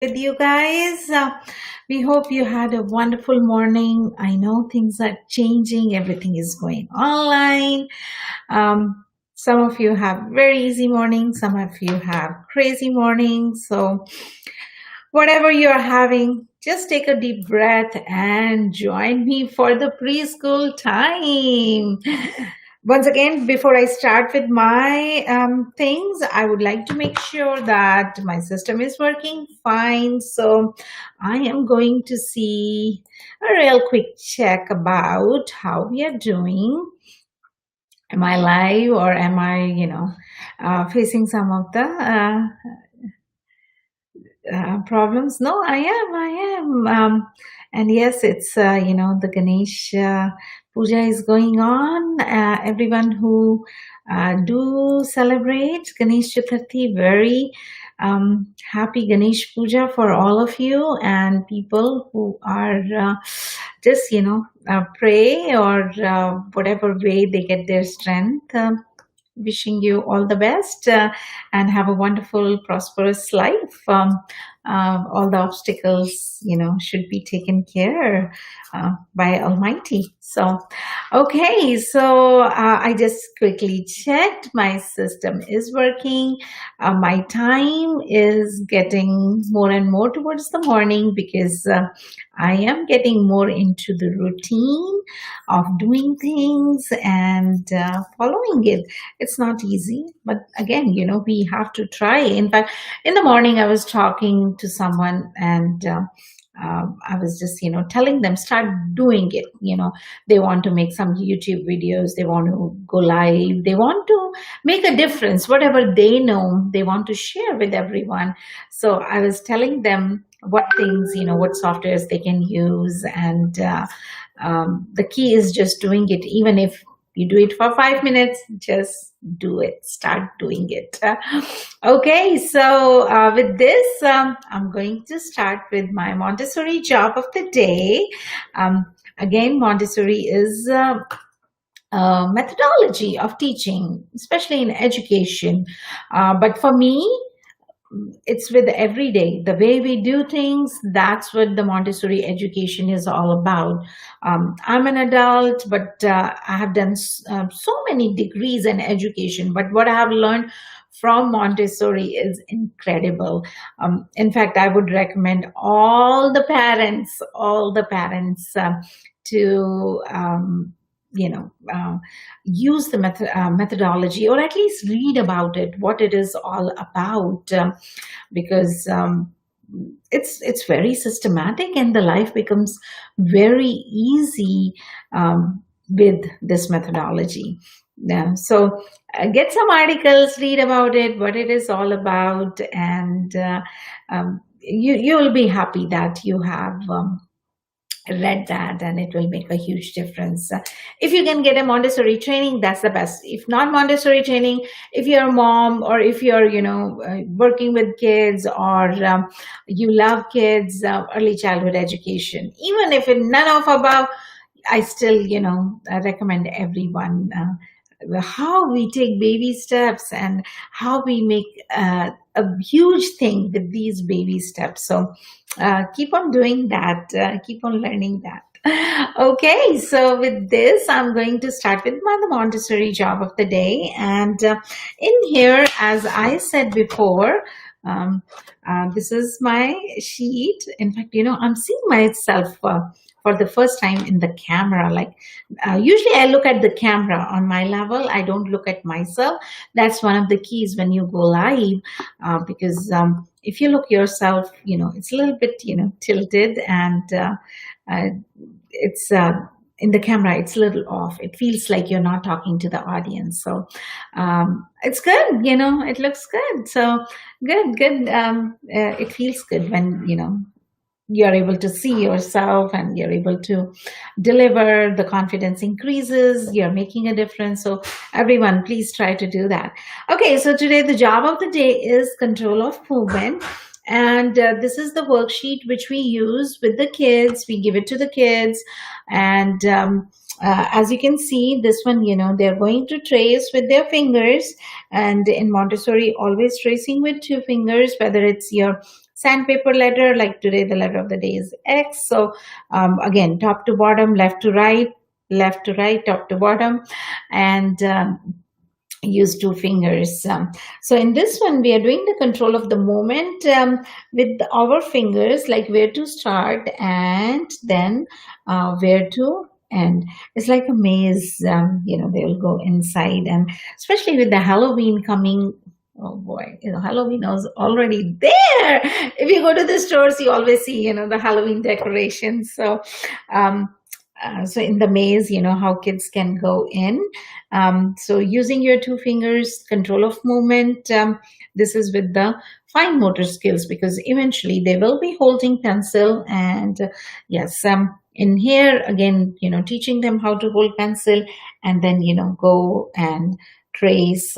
with you guys. We hope you had a wonderful morning. I know things are changing, everything is going online. Some of you have very easy mornings, some of you have crazy mornings. So, whatever you're having, just take a deep breath and join me for the preschool time. Once again, before I start with my things, I would like to make sure that my system is working fine. So I am going to see a real quick check about how we are doing. Am I live or am I, facing some of the problems? No, I am. And yes, it's, the Ganesh Puja is going on. Everyone who do celebrate Ganesh Chaturthi, very happy Ganesh Puja for all of you, and people who are just, pray or whatever way they get their strength. Wishing you all the best and have a wonderful, prosperous life. All the obstacles, should be taken care by Almighty. So, okay, so I just quickly checked. My system is working. My time is getting more and more towards the morning because I am getting more into the routine of doing things and following it. It's not easy, but again, we have to try. In fact, in the morning, I was talking to someone and I was just, telling them, start doing it. They want to make some YouTube videos. They want to go live. They want to make a difference. Whatever they know, they want to share with everyone. So I was telling them what things, what softwares they can use. And the key is just doing it. Even if you do it for 5 minutes, just do it. Start doing it. Okay, so with this, I'm going to start with my Montessori job of the day. Again, Montessori is methodology of teaching, especially in education. But for me, it's with every day, the way we do things. That's what the Montessori education is all about. I'm an adult, but I have done so many degrees in education, but what I have learned from Montessori is incredible. In fact, I would recommend all the parents to use the methodology, or at least read about it, what it is all about, because it's very systematic and the life becomes very easy with this methodology. So get some articles, read about it, what it is all about, and you will be happy that you have read that, and it will make a huge difference. If you can get a Montessori training, that's the best. If not Montessori training, if you're a mom or if you're working with kids, or you love kids, early childhood education, even if none of above, I still I recommend everyone how we take baby steps and how we make a huge thing with these baby steps. So keep on doing that, keep on learning that. Okay, so with this, I'm going to start with the Montessori job of the day. And in here, as I said before, this is my sheet. In fact, I'm seeing myself for the first time in the camera. Like usually I look at the camera on my level. I don't look at myself. That's one of the keys when you go live, because if you look yourself, it's a little bit, tilted, and it's in the camera, it's a little off. It feels like you're not talking to the audience. So it's good, it looks good. So good. It feels good when, you're able to see yourself and you're able to deliver. The confidence increases, you're making a difference. So everyone, please try to do that. Okay, so today the job of the day is control of movement. And this is the worksheet which we use with the kids. We give it to the kids. And as you can see, this one, they're going to trace with their fingers. And in Montessori, always tracing with 2 fingers, whether it's your sandpaper letter, like today the letter of the day is X. So again, top to bottom, left to right, top to bottom, and use two fingers. So in this one, we are doing the control of the movement with our fingers, like where to start and then where to end. It's like a maze. They will go inside, and especially with the Halloween coming. Oh boy, Halloween is already there. If you go to the stores, you always see, the Halloween decorations. So in the maze, how kids can go in. So using your two fingers, control of movement. This is with the fine motor skills, because eventually they will be holding pencil. And yes, in here again, teaching them how to hold pencil, and then go and trace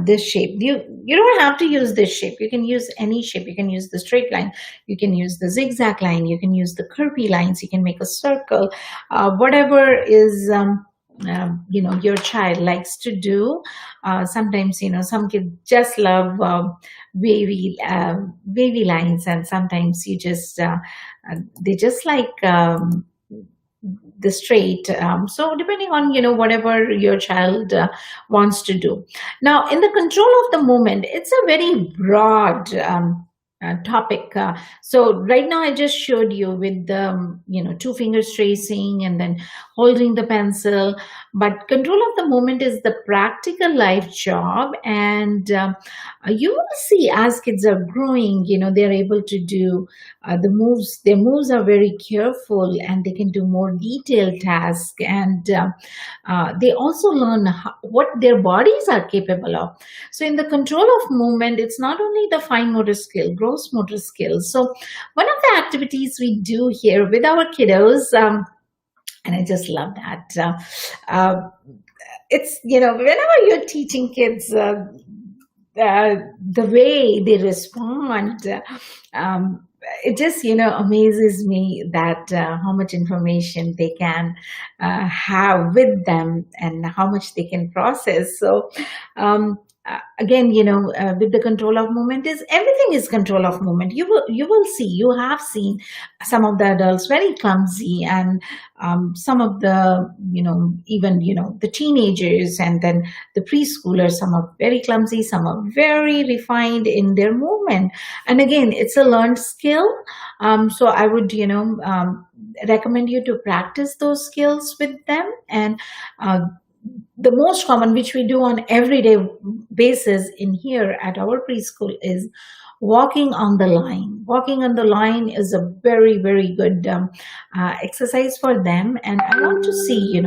this shape. You don't have to use this shape. You can use any shape. You can use the straight line. You can use the zigzag line. You can use the curvy lines. You can make a circle. Whatever is your child likes to do. Sometimes some kids just love wavy lines, and sometimes they just like the straight. So depending on whatever your child wants to do. Now, in the control of the movement, it's a very broad topic. So right now I just showed you with the two fingers tracing and then holding the pencil, but control of the movement is the practical life job. And you will see, as kids are growing, they're able to do the moves. Their moves are very careful, and they can do more detailed tasks. And they also learn what their bodies are capable of. So in the control of movement, it's not only the fine motor skill, gross motor skills. So one of the activities we do here with our kiddos, and I just love that. It's, whenever you're teaching kids, the way they respond, it just, amazes me that how much information they can have with them, and how much they can process. So, again, with the control of movement, is everything is control of movement. You will see, you have seen some of the adults very clumsy, and some of the even the teenagers, and then the preschoolers, some are very clumsy, some are very refined in their movement. And again, it's a learned skill. So I would recommend you to practice those skills with them. And the most common, which we do on everyday basis in here at our preschool, is walking on the line. Walking on the line is a very, very good exercise for them. And I want to see,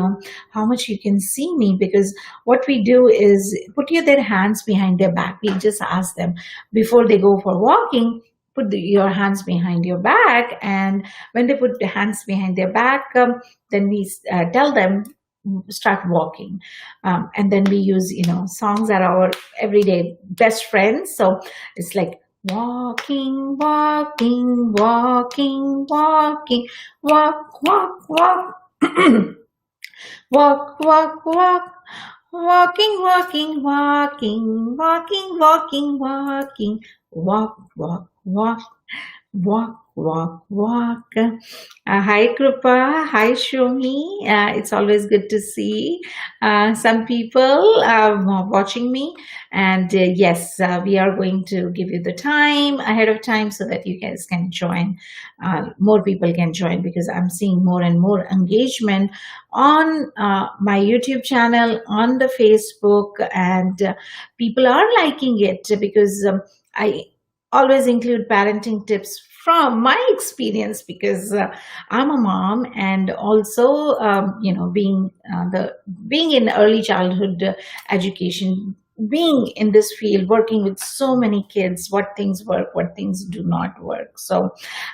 how much you can see me, because what we do is put their hands behind their back. We just ask them before they go for walking, put your hands behind your back. And when they put the hands behind their back, then we tell them, start walking. And then we use songs that are our everyday best friends. So it's like walking, walking, walking, walking, walk, walk, walk. Walk, walk, walk, walking, walking, walking, walking, walking, walking, walk, walk, walk, walk, walk, walk. Hi Krupa, hi Shomi. It's always good to see some people watching me. And yes, we are going to give you the time ahead of time, so that you guys can join. More people can join, because I'm seeing more and more engagement on my YouTube channel, on the Facebook, and people are liking it, because I always include parenting tips from my experience, because I'm a mom, and also being in early childhood education, being in this field, working with so many kids, what things work, what things do not work. So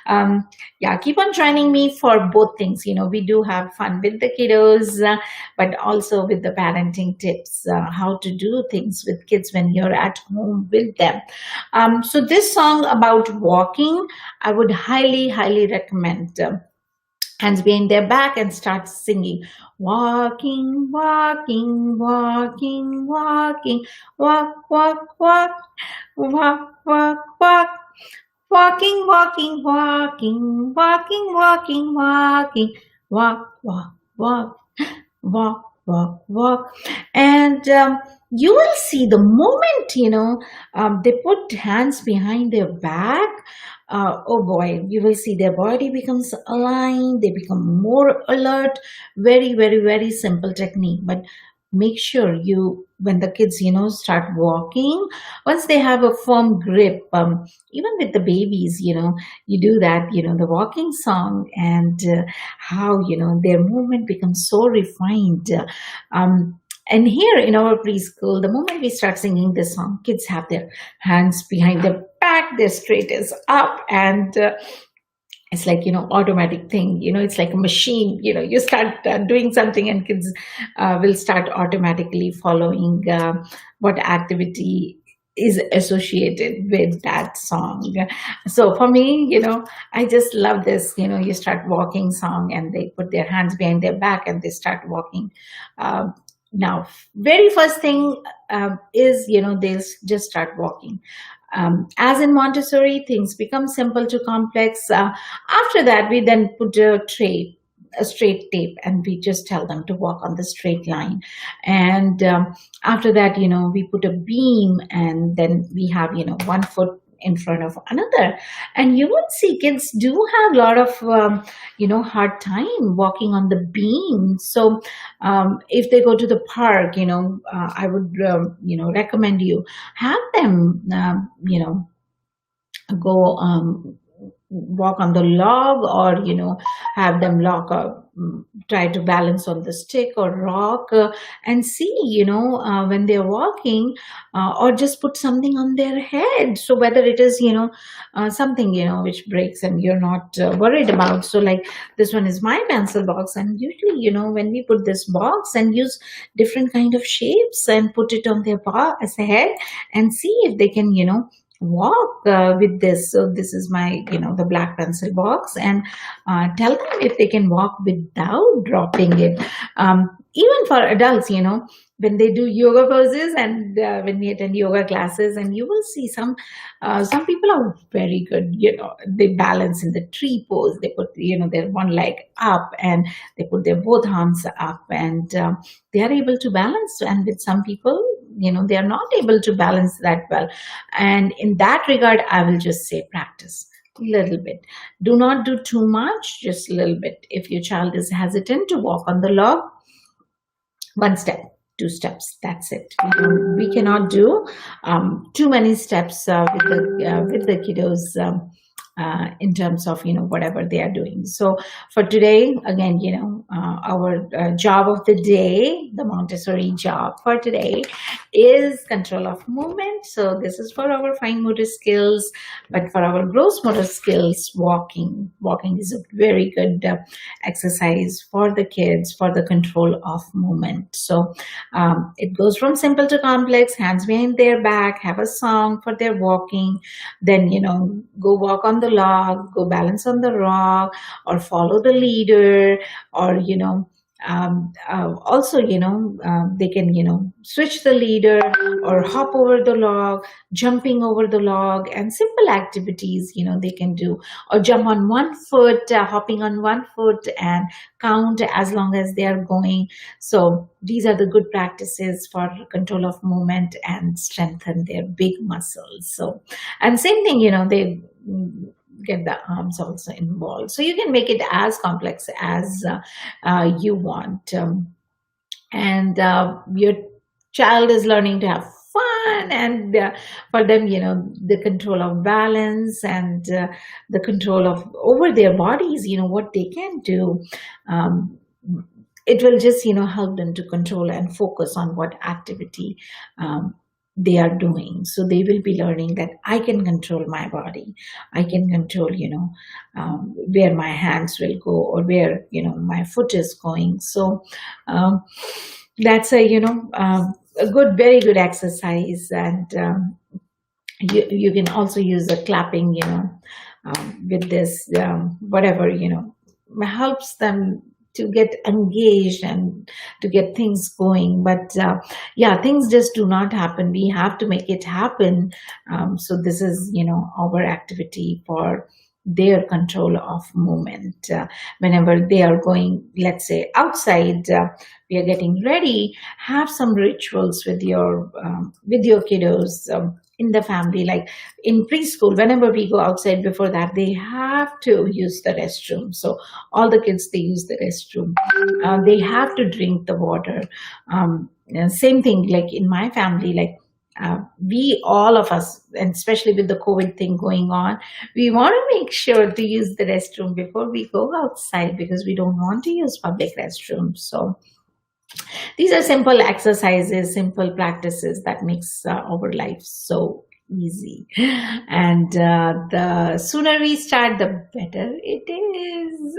yeah, keep on joining me for both things. We do have fun with the kiddos, but also with the parenting tips, how to do things with kids when you're at home with them. So this song about walking, I would highly, highly recommend. Hands behind their back, and start singing. Walking, walking, walking, walking, walk, walk, walk, walk, walk, walk, Walking, walking, walking, walking, walking, walking, walk, walk, walk, walk, walk, walk. And you will see the moment, they put hands behind their back. Oh boy, you will see their body becomes aligned, they become more alert. Very, very, very simple technique. But make sure when the kids, start walking, once they have a firm grip, even with the babies, you do that, the walking song, and how, their movement becomes so refined. And here in our preschool, the moment we start singing this song, kids have their hands behind their back, their straight is up, and it's like, automatic thing, it's like a machine, you start doing something, and kids will start automatically following what activity is associated with that song. So for me, I just love this, you start walking song, and they put their hands behind their back and they start walking. Now, very first thing is, they just start walking. As in Montessori, things become simple to complex. After that, we then put a straight tape, and we just tell them to walk on the straight line. And after that, we put a beam, and then we have, one foot in front of another. And you would see kids do have a lot of, hard time walking on the beam. So if they go to the park, I would, recommend you have them, go walk on the log, or have them try to balance on the stick or rock, and see when they're walking, or just put something on their head, so whether it is something which breaks and you're not worried about. So like, this one is my pencil box, and usually when we put this box and use different kind of shapes and put it on their as a head, and see if they can walk with this. So this is my the black pencil box, and tell them if they can walk without dropping it. Even for adults, when they do yoga poses, and when we attend yoga classes, and you will see some people are very good, they balance in the tree pose. They put their one leg up, and they put their both arms up, and they are able to balance. And with some people, they are not able to balance that well. And in that regard, I will just say practice a little bit. Do not do too much, just a little bit. If your child is hesitant to walk on the log, one step, 2 steps, that's it. We cannot do too many steps with the kiddos in terms of whatever they are doing. So for today, again, our job of the day, the Montessori job for today, is control of movement. So this is for our fine motor skills, but for our gross motor skills, walking is a very good exercise for the kids for the control of movement. So it goes from simple to complex. Hands behind their back, have a song for their walking, then go walk on the log, go balance on the rock, or follow the leader, or also they can switch the leader, or hop over the log, jumping over the log, and simple activities they can do, or jump on one foot, hopping on one foot, and count as long as they are going. So these are the good practices for control of movement and strengthen their big muscles. So, and same thing, they get the arms also involved. So you can make it as complex as you want. And your child is learning to have fun, and for them, the control of balance, and the control of over their bodies, what they can do. It will just, help them to control and focus on what activity they are doing. So they will be learning that I can control my body. I can control, where my hands will go, or where, my foot is going. So that's a good, very good exercise. And you can also use the clapping, with this, whatever, helps them to get engaged and to get things going. But yeah, things just do not happen. We have to make it happen. So this is, our activity for their control of movement. Whenever they are going, let's say, outside, we are getting ready, have some rituals with your kiddos. In the family, like in preschool, whenever we go outside, before that they have to use the restroom. So all the kids, they use the restroom. They have to drink the water. Same thing like in my family, like we, all of us, and especially with the COVID thing going on, we want to make sure to use the restroom before we go outside, because we don't want to use public restrooms. So these are simple exercises, simple practices that makes our life so easy. And the sooner we start, the better it is.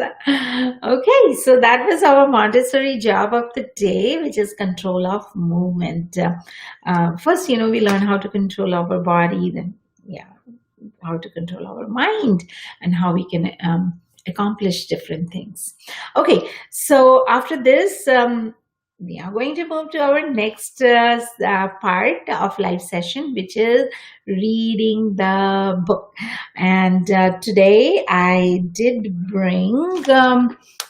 Okay, so that was our Montessori job of the day, which is control of movement. First, we learn how to control our body, then, yeah, how to control our mind, and how we can accomplish different things. Okay, so after this, we are going to move to our next part of live session, which is reading the book. And today I did bring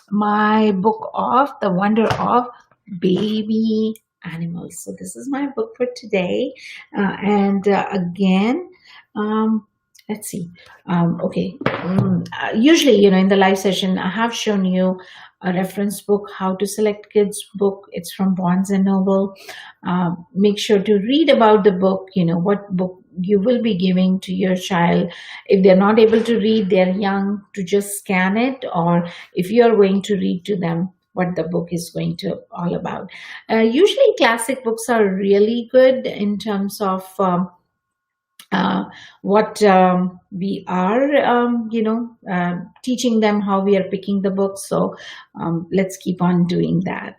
my book of The Wonder of Baby Animals. So this is my book for today. And again, let's see. Okay. Usually, in the live session, I have shown you a reference book, how to select kids book. It's from Barnes and Noble. Make sure to read about the book, what book you will be giving to your child. If they're not able to read, they're young, to just scan it, or if you're going to read to them what the book is going to all about. Usually classic books are really good in terms of what we are, teaching them, how we are picking the book. So let's keep on doing that.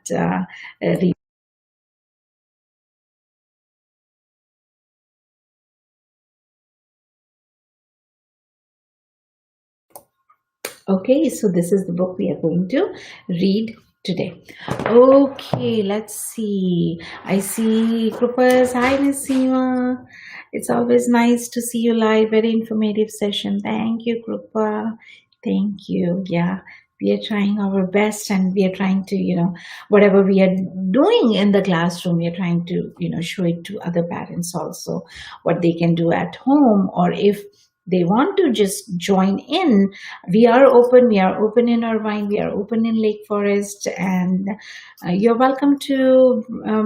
Okay, so this is the book we are going to read today. Okay, let's see. I see Krupa's. Hi, Miss Seema. It's always nice to see you live. Very informative session. Thank you, Krupa. Thank you. Yeah, we are trying our best, and we are trying to, whatever we are doing in the classroom, we are trying to, show it to other parents also, what they can do at home, or if they want to just join in. We are open. We are open in Irvine. We are open in Lake Forest, and you're welcome to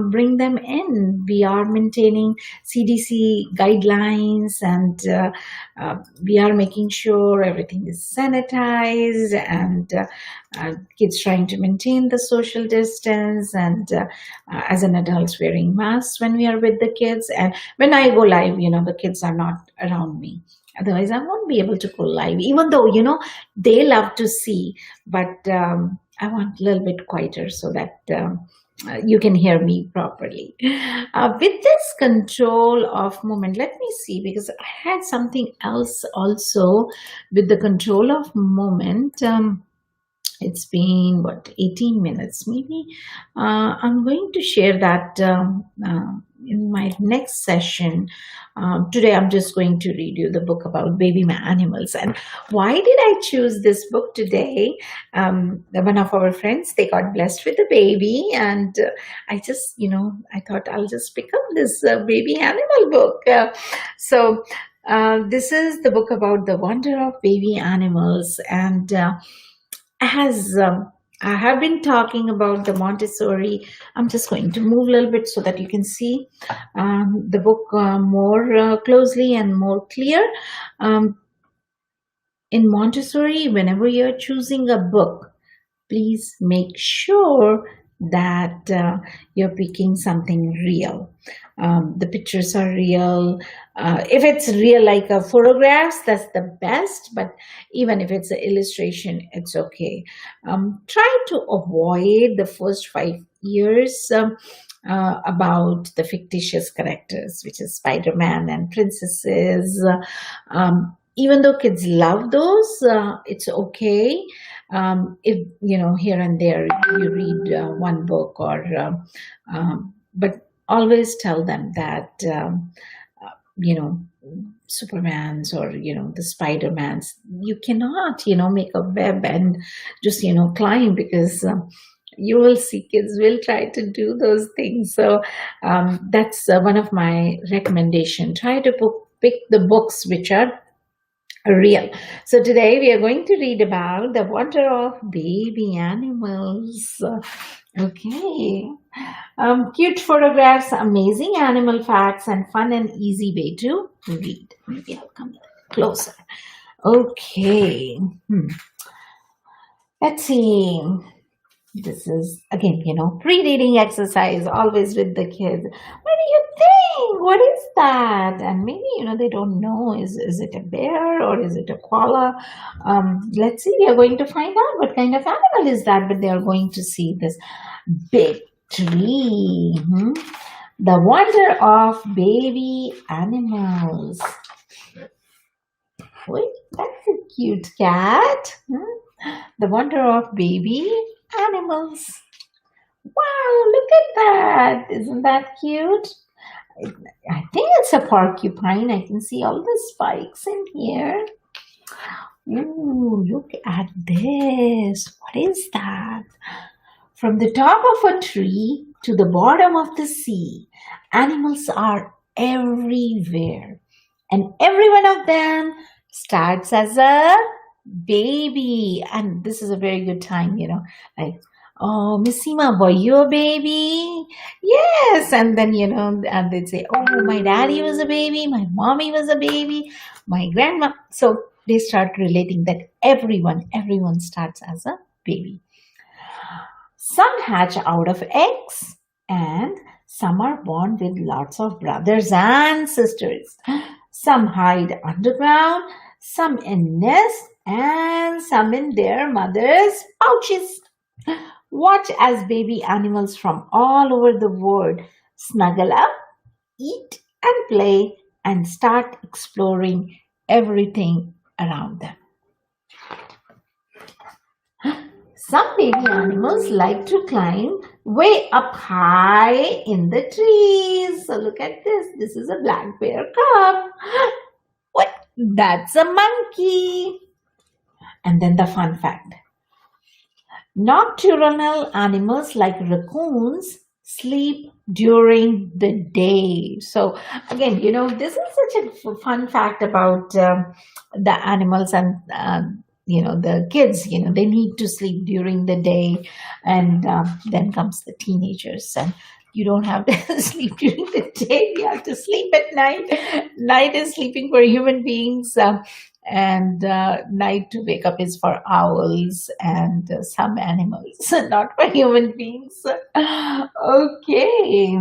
bring them in. We are maintaining CDC guidelines, and we are making sure everything is sanitized, and kids trying to maintain the social distance, and as an adults wearing masks when we are with the kids. And when I go live, the kids are not around me. Otherwise, I won't be able to go live, even though, they love to see, but I want a little bit quieter so that you can hear me properly. With this control of movement, let me see, because I had something else also with the control of movement. It's been, 18 minutes maybe. I'm going to share that in my next session. Today, I'm just going to read you the book about baby animals. And why did I choose this book today? One of our friends, they got blessed with a baby, and I just, I thought I'll just pick up this baby animal book. So this is the book about the wonder of baby animals. And as I have been talking about the Montessori, I'm just going to move a little bit so that you can see the book more closely and more clear. In Montessori, whenever you're choosing a book, please make sure that you're picking something real. The pictures are real. If it's real, like photographs, that's the best. But even if it's an illustration, it's okay. Try to avoid the first 5 years about the fictitious characters, which is Spider-Man and princesses. Even though kids love those, it's okay. If here and there you read one book, or but always tell them that you know Supermans, or the Spider-Mans, you cannot make a web and just climb, because you will see kids will try to do those things. So that's one of my recommendation. Try to pick the books which are real. So today we are going to read about the wonder of baby animals. Okay. Cute photographs, amazing animal facts, and fun and easy way to read. Maybe I'll come closer. Okay. Let's see. This is again, pre-reading exercise, always with the kids. What do you think? What is that? And maybe, they don't know. Is it a bear or is it a koala? Let's see. We are going to find out what kind of animal is that, but they are going to see this big tree. The wonder of baby animals. Wait, that's a cute cat. The wonder of baby animals. Wow, look at that. Isn't that cute? I think it's a porcupine. I can see all the spikes in here. Ooh, look at this. What is that? From the top of a tree to the bottom of the sea, animals are everywhere. And every one of them starts as a baby. And this is a very good time, like, oh, Miss Seema, were you a baby? Yes. And then, and they'd say, oh, my daddy was a baby, my mommy was a baby, my grandma. So they start relating that everyone starts as a baby. Some hatch out of eggs, and some are born with lots of brothers and sisters. Some hide underground, some in nests, and some in their mother's pouches. Watch as baby animals from all over the world snuggle up, eat, and play, and start exploring everything around them. Some baby animals like to climb way up high in the trees. So look at this. This is a black bear cub. What? That's a monkey. And then the fun fact. Nocturnal animals like raccoons sleep during the day. So again, this is such a fun fact about the animals and the kids, they need to sleep during the day, and then comes the teenagers, and you don't have to sleep during the day. You have to sleep at night. Night is sleeping for human beings, and night to wake up is for owls and some animals, not for human beings. Okay.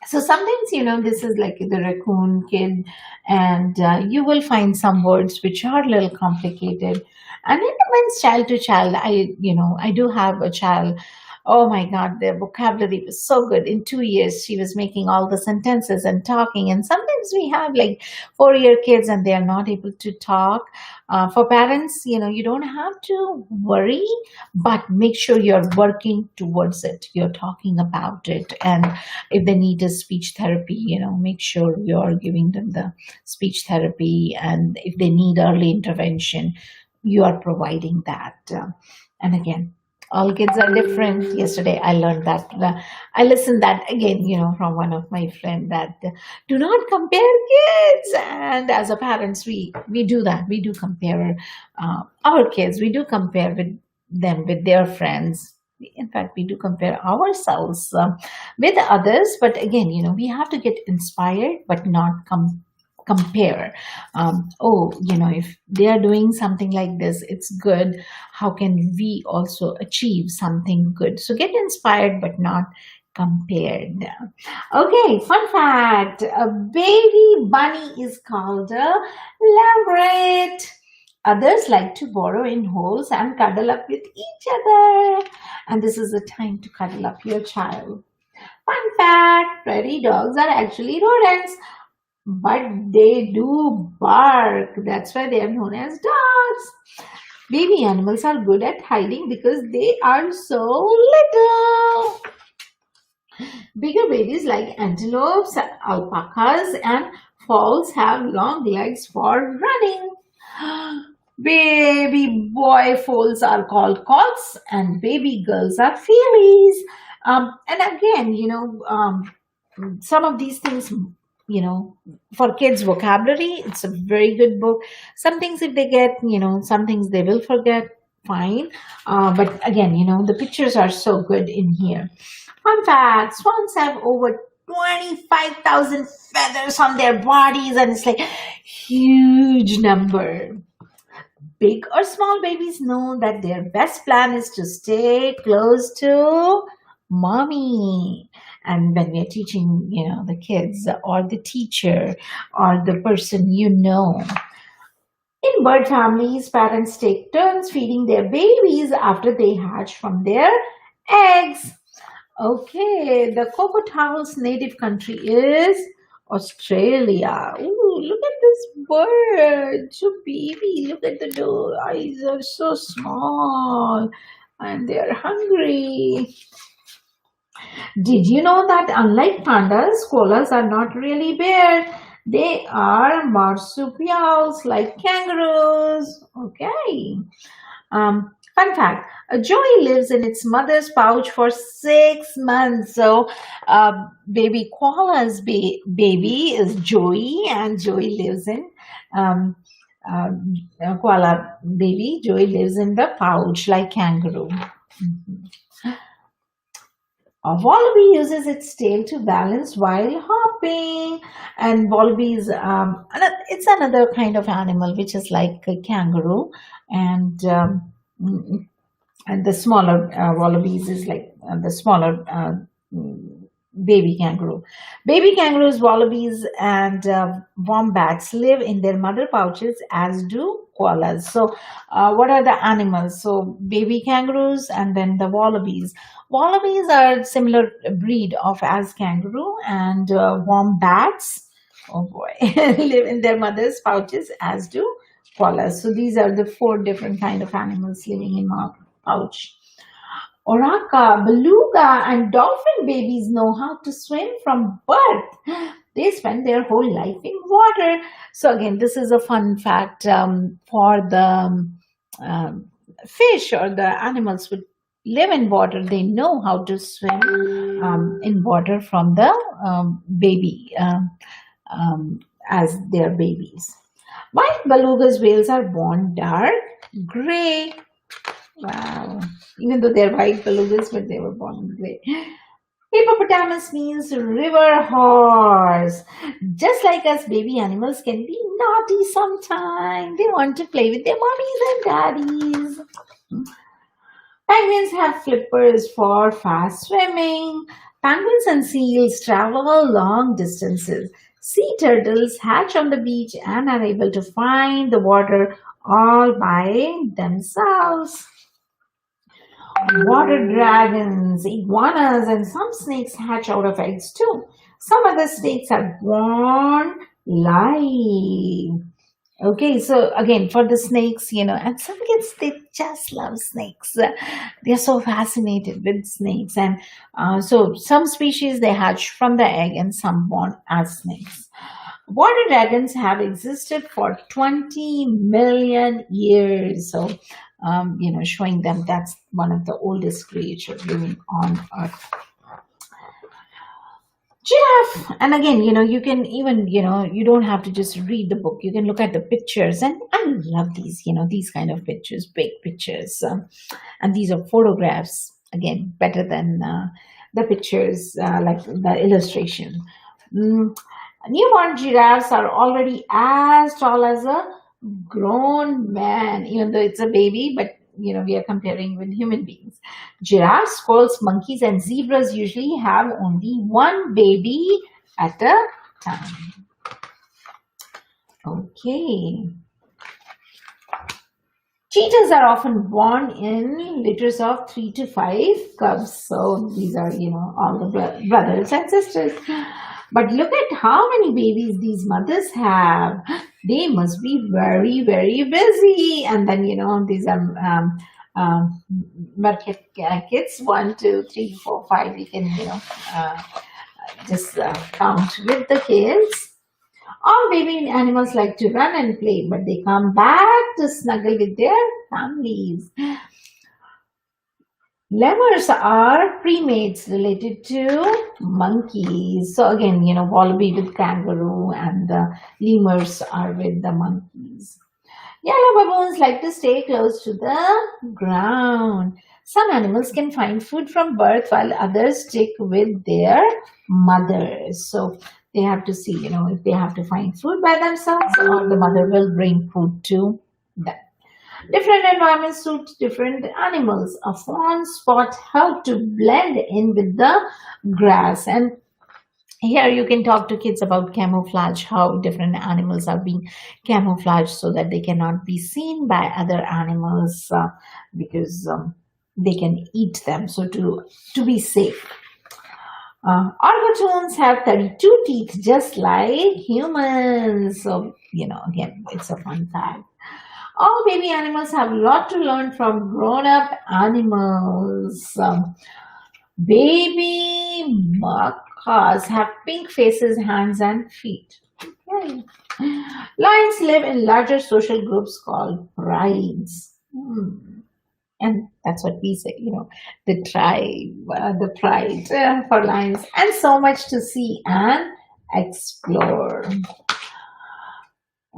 So sometimes, this is like the raccoon kid, and you will find some words which are a little complicated. And it depends child to child. I do have a child. Oh my God, their vocabulary was so good. In 2 years, she was making all the sentences and talking. And sometimes we have like 4-year kids and they are not able to talk. For parents, you don't have to worry, but make sure you're working towards it. You're talking about it. And if they need a speech therapy, make sure you're giving them the speech therapy. And if they need early intervention, you are providing that. And again, all kids are different. Yesterday, I learned that. I listened that again, from one of my friends, that do not compare kids. And as a parents, we do that. We do compare our kids. We do compare with them with their friends. In fact, we do compare ourselves with others. But again, we have to get inspired, but not compare. If they are doing something like this, it's good. How can we also achieve something good? So get inspired, but not compared. Okay, fun fact. A baby bunny is called a lamret. Others like to burrow in holes and cuddle up with each other. And this is the time to cuddle up your child. Fun fact. Prairie dogs are actually rodents, but they do bark. That's why they are known as dogs. Baby animals are good at hiding because they are so little. Bigger babies like antelopes, alpacas, and foals have long legs for running. Baby boy foals are called colts, and baby girls are fillies. And again, some of these things, for kids' vocabulary, it's a very good book. Some things, if they get, some things they will forget, fine. But again, the pictures are so good in here. Fun fact, swans have over 25,000 feathers on their bodies, and it's like huge number. Big or small babies know that their best plan is to stay close to mommy. And when we are teaching, the kids or the teacher or the person in bird families, parents take turns feeding their babies after they hatch from their eggs. Okay, the cocoa owl's native country is Australia. Ooh, look at this bird. So baby, look at the eyes are so small and they're hungry. Did you know that unlike pandas, koalas are not really bears? They are marsupials like kangaroos. Okay. Fun fact, a joey lives in its mother's pouch for 6 months. So, baby koala's baby is Joey, and Joey lives in koala baby. Joey lives in the pouch like kangaroo. A wallaby uses its tail to balance while hopping, and wallabies, it's another kind of animal which is like a kangaroo, and the smaller wallabies is like the smaller baby kangaroo. Baby kangaroos, wallabies, and wombats live in their mother pouches, as do koalas. So, what are the animals? So, baby kangaroos and then the wallabies. Wallabies are similar breed of as kangaroo, and wombats, oh boy, live in their mother's pouches, as do koalas. So, these are the 4 different kind of animals living in our pouch. Orca, beluga, and dolphin babies know how to swim from birth. They spend their whole life in water. So again, this is a fun fact for the fish or the animals who live in water. They know how to swim in water from the baby as their babies. White belugas whales are born dark gray. Wow. Even though they're white belugas, but they were born gray. Hippopotamus means river horse. Just like us, baby animals can be naughty sometimes. They want to play with their mommies and daddies. Penguins have flippers for fast swimming. Penguins and seals travel long distances. Sea turtles hatch on the beach and are able to find the water all by themselves. Water dragons, iguanas, and some snakes hatch out of eggs too. Some other snakes are born live. Okay, so again, for the snakes, and some kids, they just love snakes. They're so fascinated with snakes. And so some species, they hatch from the egg and some born as snakes. Water dragons have existed for 20 million years. So, showing them that's one of the oldest creatures living on Earth. Giraffe. And again, you can even, you don't have to just read the book. You can look at the pictures. And I love these, these kind of pictures, big pictures. And these are photographs, again, better than the pictures, like the illustration. Newborn giraffes are already as tall as a grown man, even though it's a baby, but we are comparing with human beings. Giraffes, squirrels, monkeys, and zebras usually have only one baby at a time. Okay. Cheetahs are often born in litters of 3 to 5 cubs. So these are, all the brothers and sisters. But look at how many babies these mothers have. They must be very, very busy. And then, these market kids, 1, 2, 3, 4, 5, we can, uh, just count with the kids. All baby animals like to run and play, but they come back to snuggle with their families. Lemurs are primates related to monkeys. So again, wallaby with kangaroo, and the lemurs are with the monkeys. Yellow baboons like to stay close to the ground. Some animals can find food from birth while others stick with their mothers. So they have to see, if they have to find food by themselves, or the mother will bring food to them. Different environments suit different animals. A fawn spot help to blend in with the grass. And here you can talk to kids about camouflage, how different animals are being camouflaged so that they cannot be seen by other animals, because they can eat them. So to be safe. Orgatoons have 32 teeth just like humans. So, again, it's a fun fact. All baby animals have a lot to learn from grown-up animals. Baby macaws have pink faces, hands, and feet. Okay. Lions live in larger social groups called prides. And that's what we say, the tribe, the pride for lions, and so much to see and explore.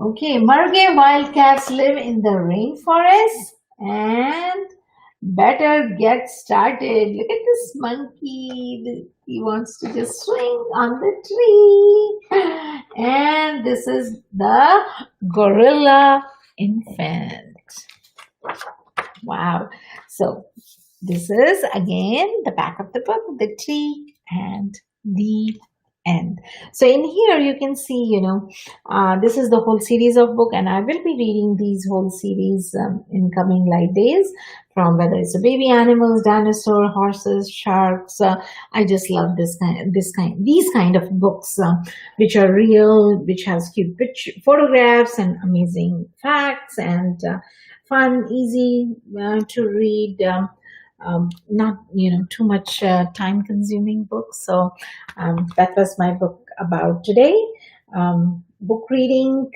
Okay, Margay wildcats live in the rainforest, and better get started. Look at this monkey. He wants to just swing on the tree. And this is the gorilla infant. Wow. So this is again the back of the book, the tree and the end. So in here you can see, this is the whole series of book, and I will be reading these whole series in coming live days, from whether it's a baby animals, dinosaur, horses, sharks. I just love these kind of books, which are real, which has cute photographs and amazing facts, and fun, easy to read. Not too much time consuming books. So that was my book about today. Book reading,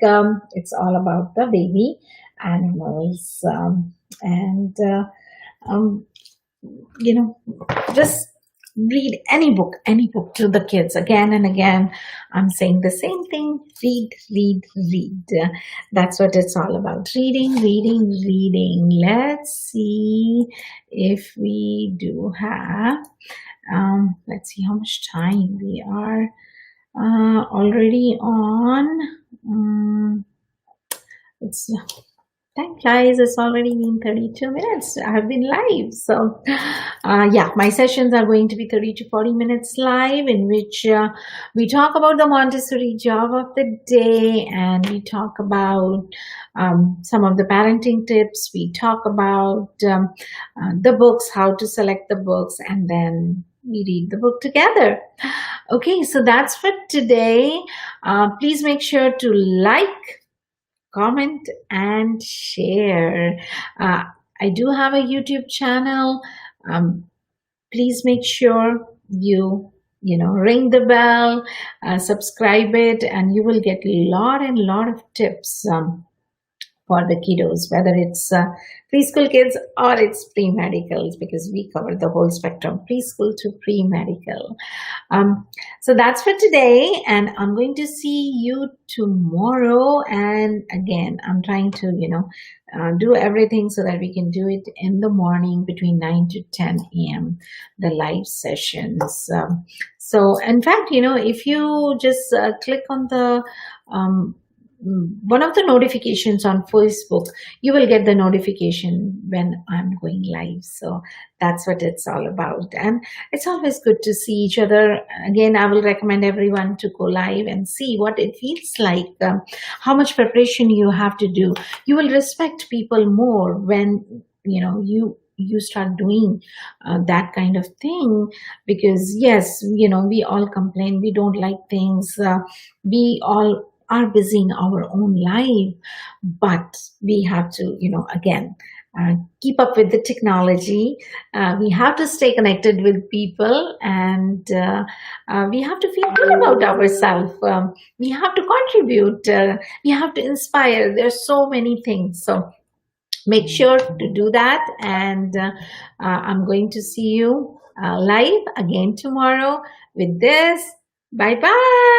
it's all about the baby animals, and just read any book to the kids again and again. I'm saying the same thing: read, read, read. That's what it's all about: reading, reading, reading. Let's see if we do have, let's see how much time we are already on. It's time flies. It's already been 32 minutes. I have been live. So, yeah, my sessions are going to be 30 to 40 minutes live, in which we talk about the Montessori job of the day, and we talk about some of the parenting tips. We talk about the books, how to select the books, and then we read the book together. Okay, so that's for today. Please make sure to like, comment, and share. I do have a YouTube channel. Please make sure you ring the bell, subscribe it, and you will get a lot of tips for the kiddos, whether it's preschool kids or it's pre-medicals, because we cover the whole spectrum, preschool to pre-medical. So that's for today, and I'm going to see you tomorrow. And again, I'm trying to do everything so that we can do it in the morning between 9 to 10 a.m. the live sessions. So in fact, if you just click on the one of the notifications on Facebook, you will get the notification when I'm going live. So that's what it's all about. And it's always good to see each other. Again, I will recommend everyone to go live and see what it feels like, how much preparation you have to do. You will respect people more when you start doing that kind of thing, because yes, we all complain, we don't like things, we all are busy in our own life, but we have to, again, keep up with the technology. We have to stay connected with people, and we have to feel good about ourselves. We have to contribute. We have to inspire. There's so many things. So make sure to do that. And I'm going to see you live again tomorrow with this. Bye bye.